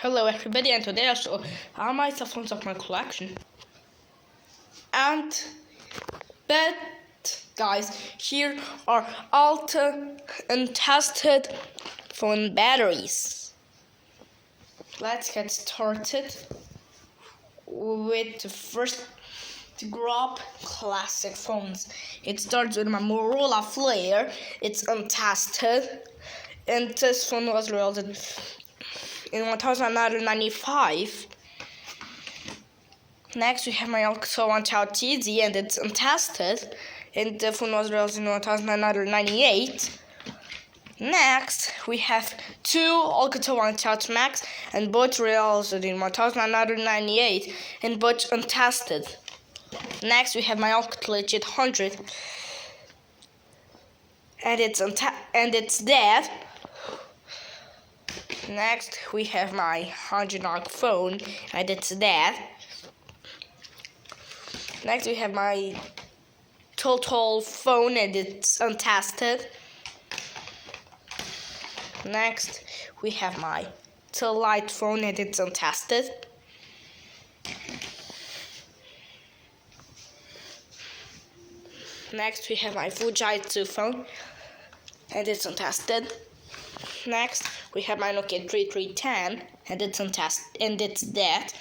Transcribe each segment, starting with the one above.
Hello everybody, and today I'll show all my cell phones of my collection. But guys, here are all the untested phone batteries. Let's get started with the first group, classic phones. It starts with my Motorola Flare. It's untested, and this phone was released in 1995. Next, we have my Alcatel One TZ, and it's untested, and the phone was released in 1998. Next, we have two Alcatel One Max, and both released in 1998, and both untested. Next, we have my Alcatel 800, and it's dead. Next, we have my 100 phone, and it's dead. Next, we have my Total phone, and it's untested. Next, we have my Light phone, and it's untested. Next, we have my Fujitsu phone, and it's untested. Next, we have my Nokia 3310, and it's untested, and it's dead.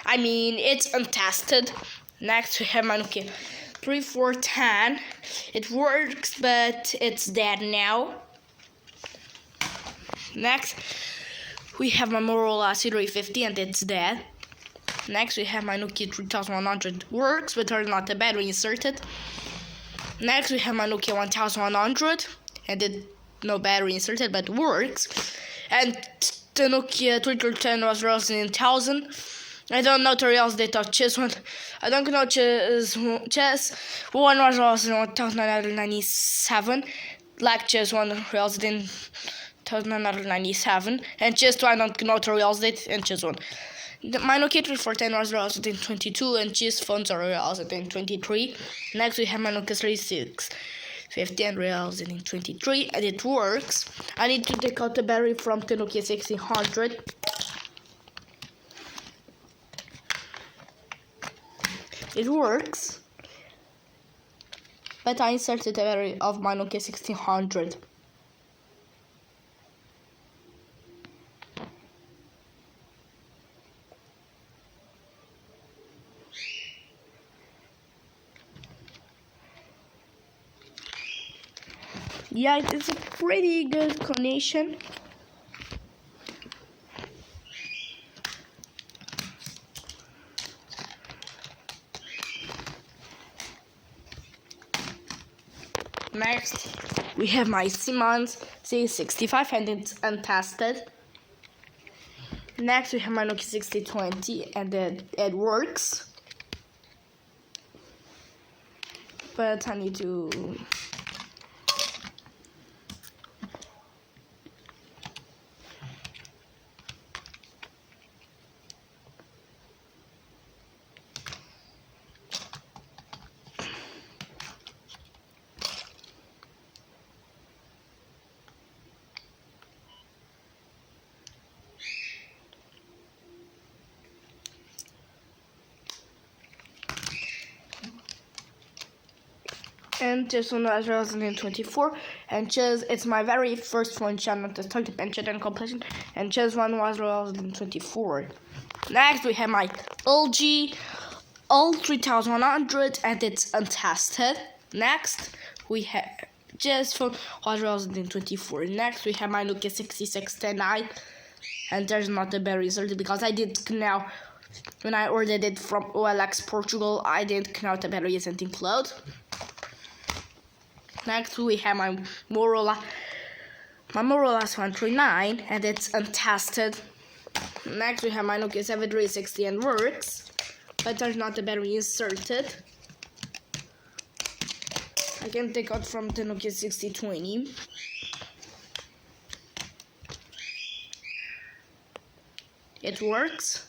I mean, it's untested. Next, we have my Nokia 3410. It works, but it's dead now. Next, we have my Motorola C350, and it's dead. Next, we have my Nokia 3100. Works, but there's not a battery inserted. Next, we have my Nokia 1100, and it's no battery inserted, but works. And the Nokia 3310 was released in 1000. I don't know the real date of chess one. I don't know chess one was released in 1997. Like chess one released in 1997, and chess two I don't know the real date, and chess one. My Nokia 3410 was released in 22, and chess phones are released in 23. Next, we have my Nokia 3650, and released in 23, and it works. I need to take out the battery from the Nokia 1600. It works, but I inserted the battery of my Nokia 1600. Yeah, it's a pretty good connection. Next, we have my Siemens C65, and it's untested. Next, we have my Nokia 6020, and it works. But I need to... And this one was released in 24, and it's my very first phone channel to start and chat and completion, and this one was released in 24. Next, we have my LG L3100, and it's untested. Next, we have this phone was released in 24. Next, we have my Nokia 6610i, and there's not a battery inserted because I didn't know when I ordered it from OLX Portugal. I didn't know the battery isn't included. Next, we have my Motorola 139, and it's untested. Next, we have my Nokia 7360, and works, but there's not a battery inserted. I can take out from the Nokia 6020. It works.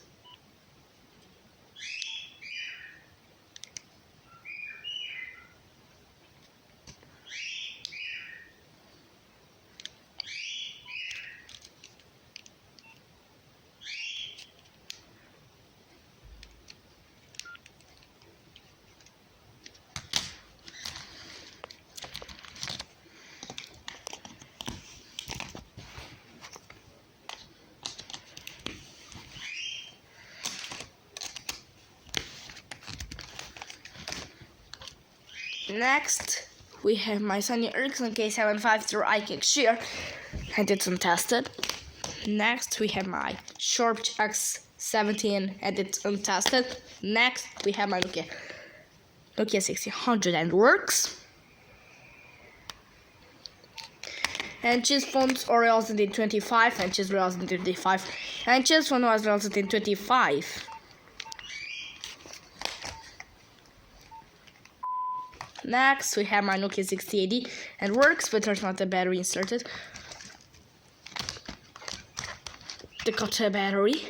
Next, we have my Sony Ericsson K750 iCake Share, and it's untested. Next, we have my Sharp X17, and it's untested. Next, we have my Nokia 1600, and works. And choose phones or else in 25, and choose else in 25, and choose phone was else in 25. Next, we have my Nokia 6080, and works, but there's not a battery inserted. The got a battery.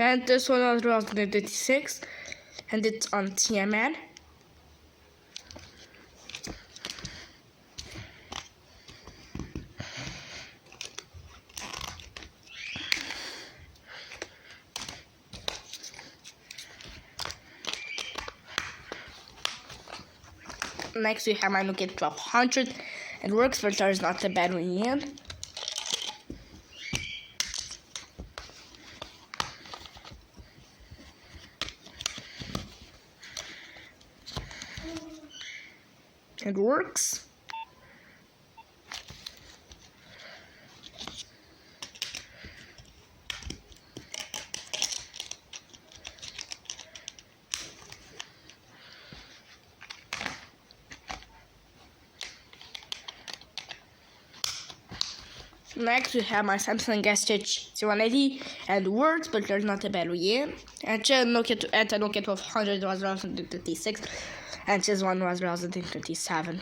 And this one was 2036, and it's on TMN. Next, we have my Nokia 1200, and works, but there's not a battery in. It works. Next, we have my Samsung S180, and works, but there's not a battery in. And Nokia 1200 was 2036, and this one was 2027.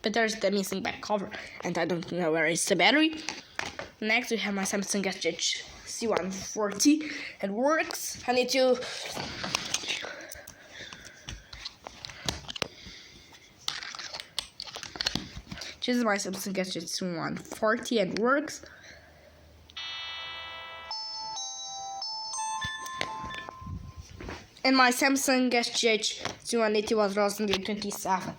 But there's the missing back cover, and I don't know where is the battery. Next, we have my Samsung S140, and works. I need to this is my Samsung S140, and works. And my Samsung SGH180 was 2027.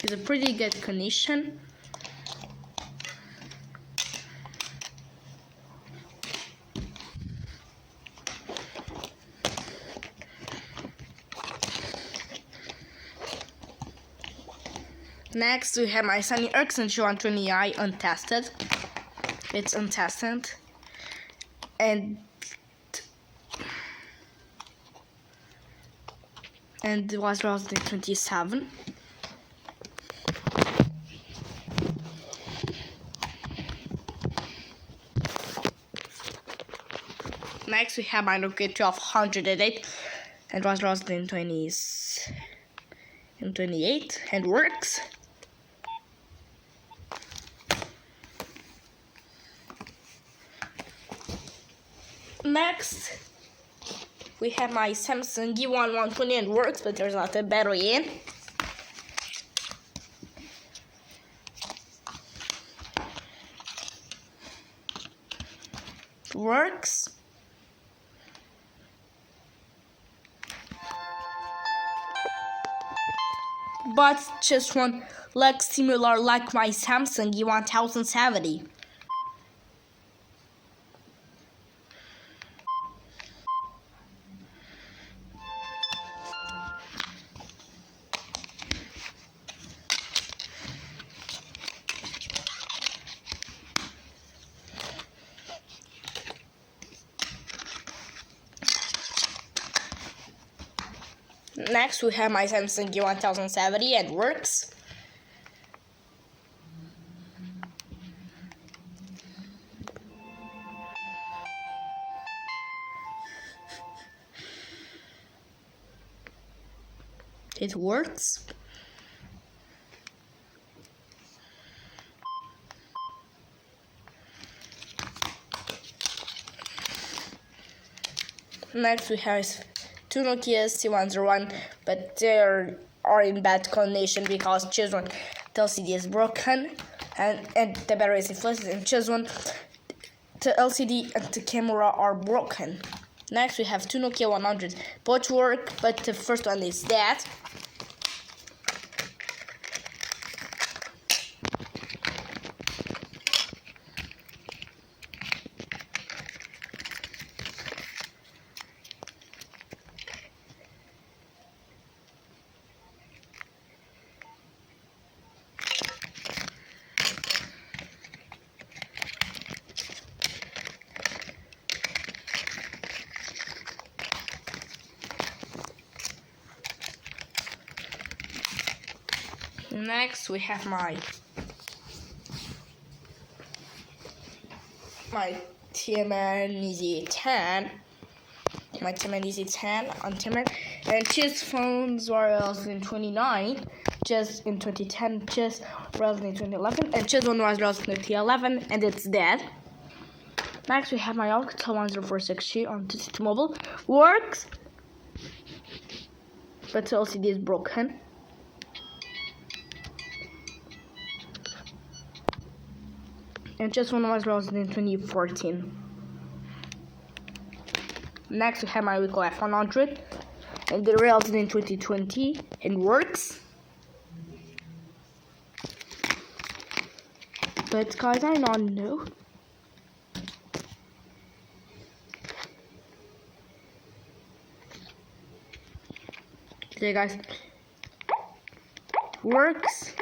It's a pretty good condition. Next, we have my Sony Ericsson G120i untested. It's untested, and it was 2027. Next, we have my Nokia 1208, and was lost in 28, and works. Next, we have my Samsung G120, and works, but there's not a battery in. Works. But just one looks similar like my Samsung G1070. Next, we have my Samsung G1070, and works. It works. Next we have two Nokia C101, but they are in bad condition because just one the LCD is broken and the battery is inflated, and just one the LCD and the camera are broken. Next we have two Nokia 100, both work, but the first one is dead. Next we have my TMN Z10. My TMN Z10 on TMN, and just phones were released in 29, just in 2010, just released in 2011, and just one was released in 2011, and it's dead. Next we have my Alcatel 10460 on T Mobile, works, but the LCD is broken. And just one was released in 2014. Next we have my Ricoh F100, and they released in 2020 and works. But guys, I don't know. Okay guys, works.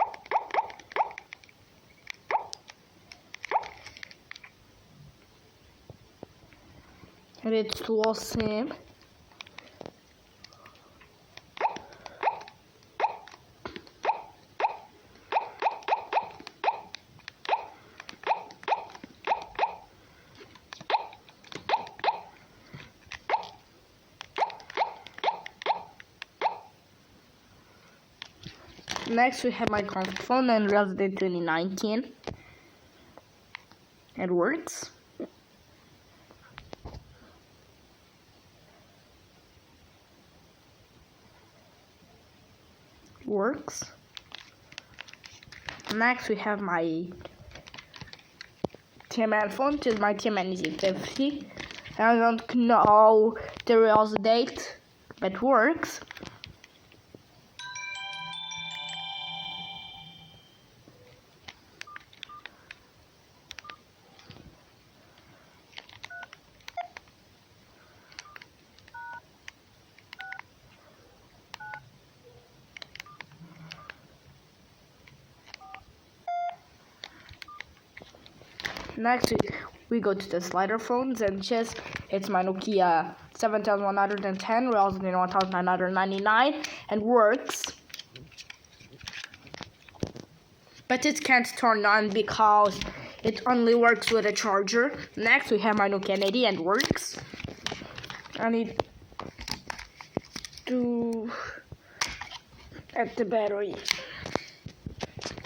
And it's awesome. Next we have my comfort phone and released in 2019. It works. Works. Next we have my TMN phone, which is my TMN Z50. I don't know the real date, but works. Next we go to the slider phones, and just it's my Nokia 7110 released in 1999 and works, but it can't turn on because it only works with a charger. Next we have my Nokia 80 and works. I need to add the battery.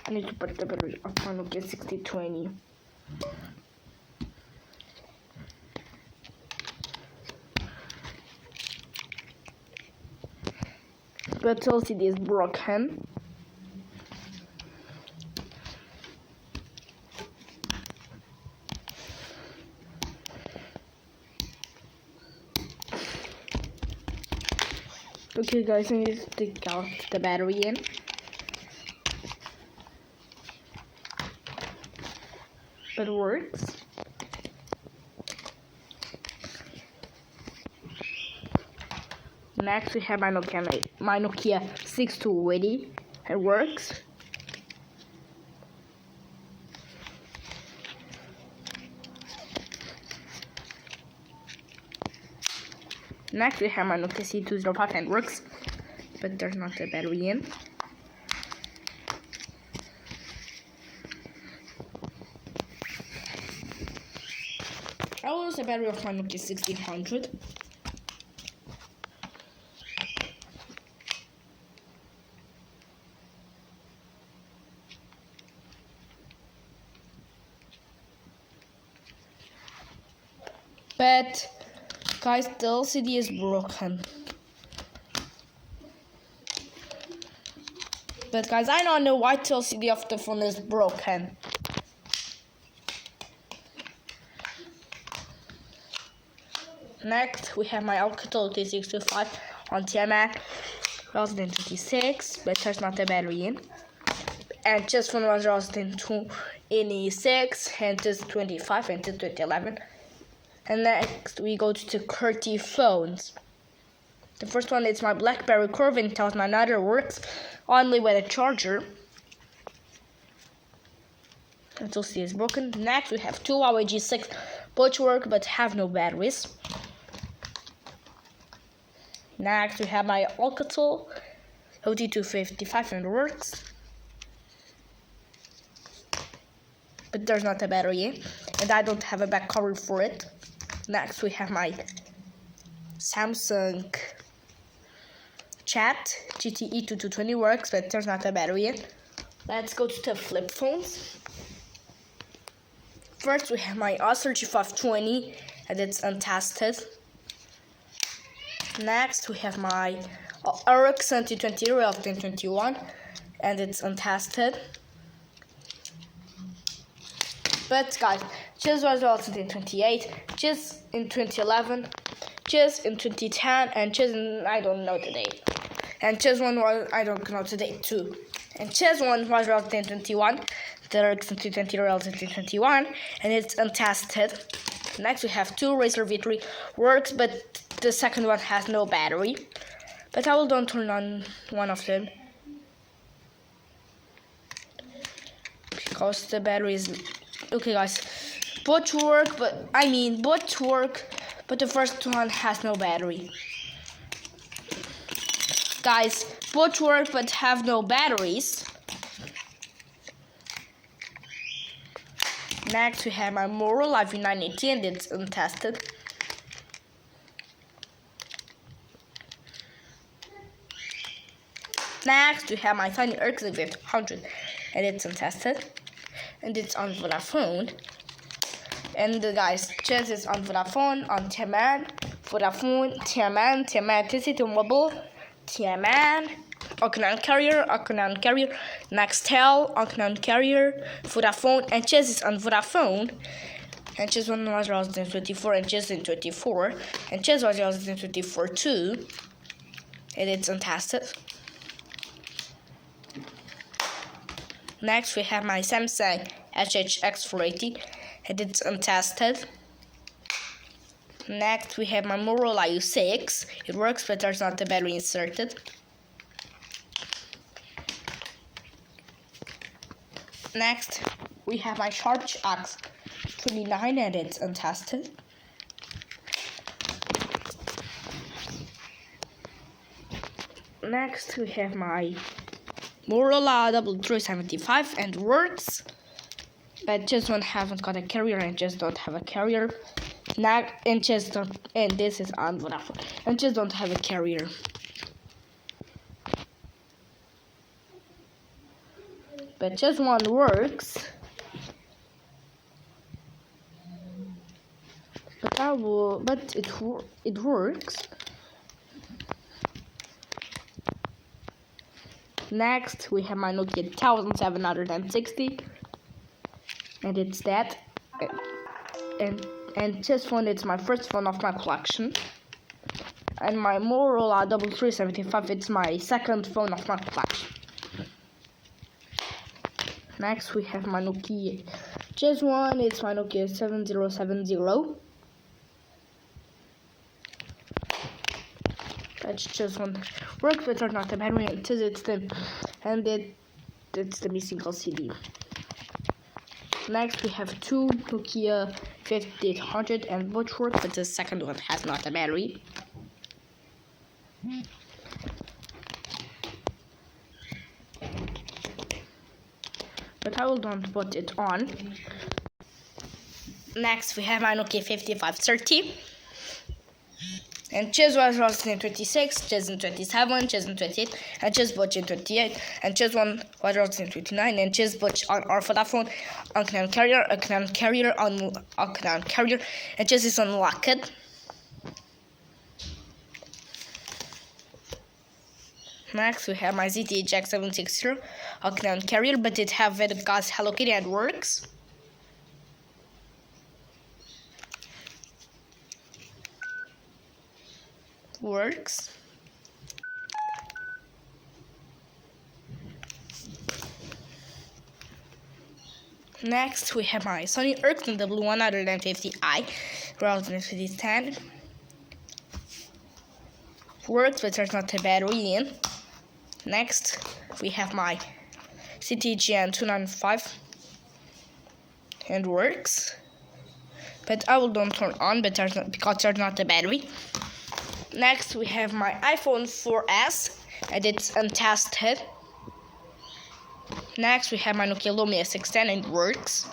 I need to put the battery of my Nokia 6020. But LCD is broken. Okay guys, I need to take out the battery in. But it works. Next we have my Nokia 6280. It works. Next we have my Nokia C205 and works, but there's not a battery in. I will use the battery of my Nokia 1600. But Guys, the LCD is broken. But guys, I don't know why the LCD of the phone is broken. Next, we have my Alcatel T625 on TMA 2026, but there's not a battery in. And just from 2026 and just 25 and 2011. And next, we go to the QWERTY phones. The first one is my BlackBerry Curve, and tells my another works only with a charger. And so see it's broken. Next, we have two Huawei G6, both work but have no batteries. Next, we have my Alcatel OT255 and works, but there's not a battery in, and I don't have a back cover for it. Next, we have my Samsung Chat GTE 2220 works, but there's not a battery in. Let's go to the flip phones. First, we have my Acer G520, and it's untested. Next, we have my RX 2020 Real 1021, and it's untested. But guys, just was Real 1028, just in 2011, just in 2010, and just in, I don't know the date. And just one was, I don't know the date too. And just one was Real 1021, the RX 2020 Real 1021, and it's untested. Next, we have two Razer V3 works, but the second one has no battery. But I will don't turn on one of them because the battery is okay, guys. Both work, but the first one has no battery. Guys, both work but have no batteries. Next, we have my Motorola V980, and it's untested. Next, we have my Sony Ericsson 500, and it's untested. And it's on Vodafone. And guys, just is on Vodafone, on TMN, Vodafone, TMN, TCT Mobile, TMN, Okinawan Carrier, Nextel, Okinawan Carrier, Vodafone, and just is on Vodafone. And just one was 2024, and just in 24, and just was 2024 too, and it's untested. Next, we have my Samsung HHX480, and it's untested. Next, we have my Motorola U6. It works, but there's not a battery inserted. Next, we have my Sharp X29, and it's untested. Next, we have my Motorola 3375, and works, but just one haven't got a carrier, and just don't have a carrier. And this is on Vodafone, and just don't have a carrier. But just one works. But it works. Next, we have my Nokia 1760, and it's that. And this phone, it's my first phone of my collection. And my Motorola 3375, it's my second phone of my collection. Next, we have my Nokia. Just one, it's my Nokia 7070. That's just one. Works, but there's not a battery, and it's the missing LCD. Next, we have two Nokia 5800, and both work, but the second one has not a battery. But I will don't put it on. Next, we have my Nokia 5530. And just was in 26, just in 27, just in 28, and just bought in 28, and just one was in 29, and just bought on our Vodafone, Okinawan Carrier, and just is unlocked. Next we have my ZTE Jack 760 Octagon carrier, but it have with gas Hello Kitty and works. Next we have my Sony Ericsson W150i router 5010. Works, but there's not a battery in. Next we have my CTGN 295 and works, but I will don't turn on, but because there's not a battery. Next we have my iPhone 4S and it's untested. Next we have my Nokia Lumia 610 and works.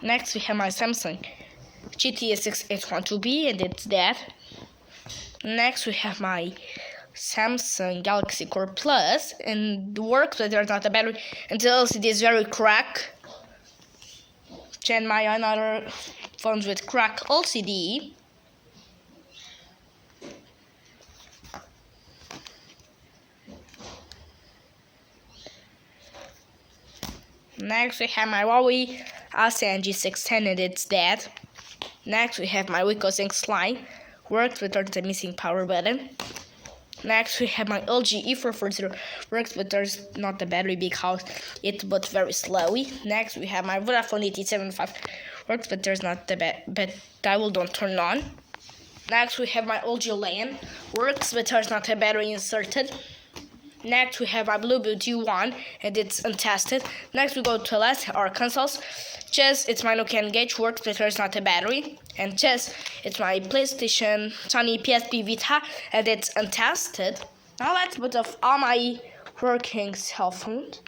Next we have my Samsung GT 6812B and it's dead. Next we have my Samsung Galaxy Core Plus and works, but there's not a battery and the LCD is very cracked. And my another phones with cracked LCD. Next we have my Huawei ASEAN G610 and it's dead. Next we have my Wiko Sync Slide, works but there's a missing power button. Next we have my LG E440, works but there's not a battery because it boots very slowly. Next we have my Vodafone ET75, works but there's not the but that will don't turn on. Next we have my LG LAN, works but there's not a battery inserted. Next we have my Bluetooth U1 and it's untested. Next we go to last our consoles. Chess, it's my Nokia Engage, works but there's not a battery. And chess, it's my PlayStation, Sony PSP Vita and it's untested. Now let's put off all my working cell phones.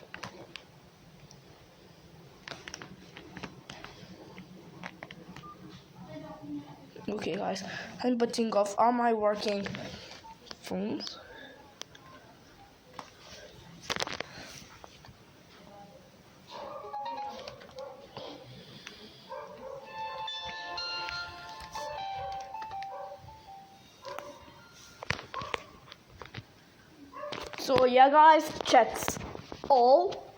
Okay guys, I'm putting off all my working phones. So yeah guys, that's all.